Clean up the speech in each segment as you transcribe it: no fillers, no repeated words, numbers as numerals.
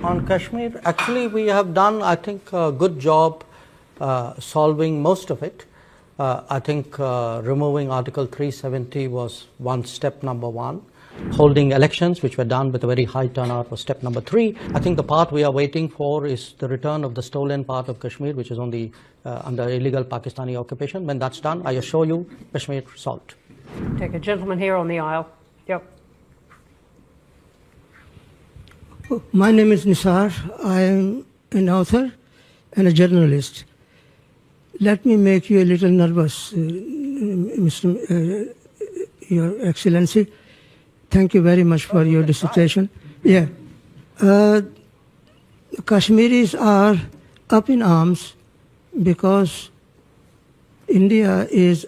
on Kashmir, actually we have done, I think, a good job solving most of it. I think removing Article 370 was step number one. Holding elections, which were done with a very high turnout, was step number 3. I think the part we are waiting for is the return of the stolen part of Kashmir, which is on the under illegal Pakistani occupation. When that's done, I assure you, Kashmir solved. Take a gentleman here on the aisle. Yep. My name is Nisar. I am an author and a journalist. Let me make you a little nervous, Your Excellency. Thank you very much for your dissertation. Yeah. Kashmiris are up in arms because India is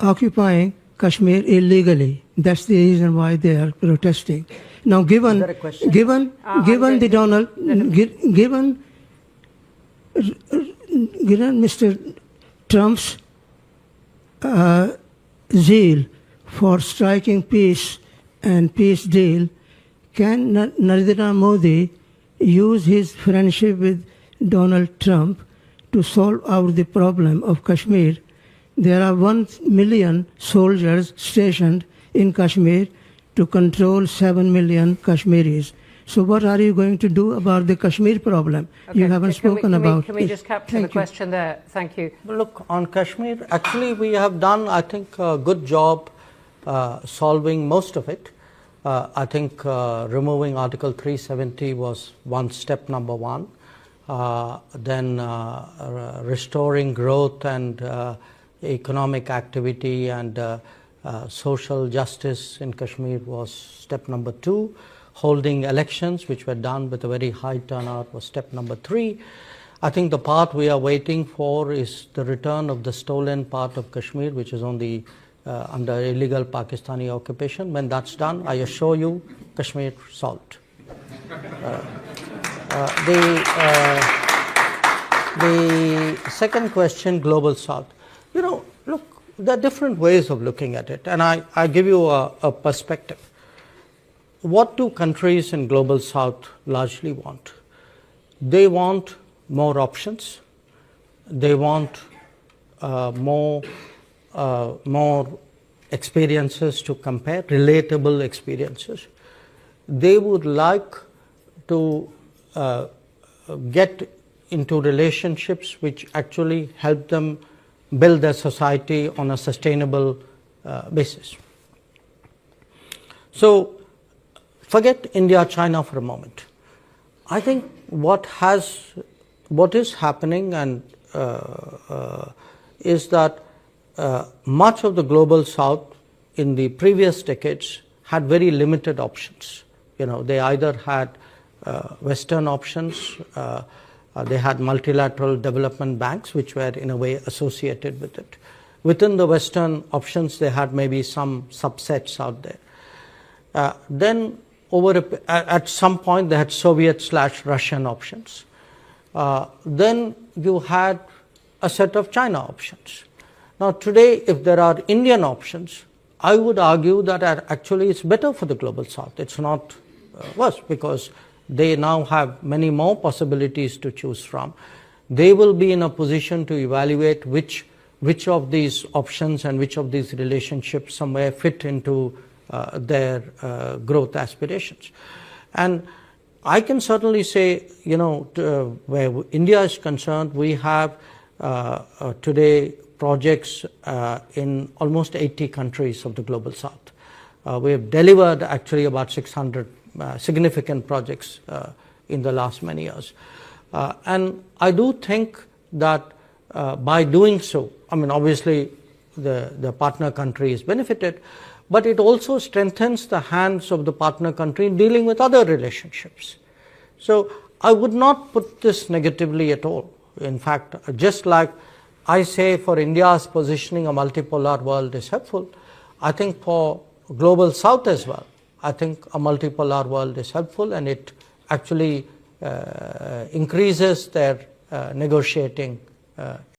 occupying Kashmir illegally. That's the reason why they are protesting. Now, given Mr. Trump's zeal for striking peace and peace deal, can Narendra Modi use his friendship with Donald Trump to solve out the problem of Kashmir? There are 1 million soldiers stationed in Kashmir to control 7 million Kashmiris. So what are you going to do about the Kashmir problem? Okay, you haven't spoken about it. Can we just capture the question there? Thank you. Look, on Kashmir, actually we have done, I think, a good job solving most of it. I think removing Article 370 was step number 1. Then restoring growth and economic activity and social justice in Kashmir was step number 2. Holding elections, which were done with a very high turnout, was step number 3. I think the part we are waiting for is the return of the stolen part of Kashmir, which is on the under illegal Pakistani occupation. When that's done, I assure you, Kashmir solved. The second question, Global South. You know, look, there are different ways of looking at it, and I give you a perspective. What do countries in Global South largely want? They want more options. They want more experiences to compare, relatable experiences. They would like to get into relationships which actually help them build their society on a sustainable basis. So forget India, China for a moment. I think what is happening and is that much of the Global South in the previous decades had very limited options. You know, they either had Western options, they had multilateral development banks, which were in a way associated with it. Within the Western options, they had maybe some subsets out there. Then at some point, they had Soviet/Russian options. Then you had a set of China options. Now today, if there are Indian options, I would argue that actually it's better for the Global South. It's not worse, because they now have many more possibilities to choose from. They will be in a position to evaluate which of these options and which of these relationships somewhere fit into their growth aspirations. And I can certainly say, you know, where India is concerned, we have today projects in almost 80 countries of the Global South. We have delivered actually about 600 significant projects in the last many years. And I do think that by doing so, I mean, obviously the partner country is benefited, but it also strengthens the hands of the partner country in dealing with other relationships. So I would not put this negatively at all. In fact, just like I say for India's positioning, a multipolar world is helpful, I think for Global South as well, I think a multipolar world is helpful, and it actually increases their negotiating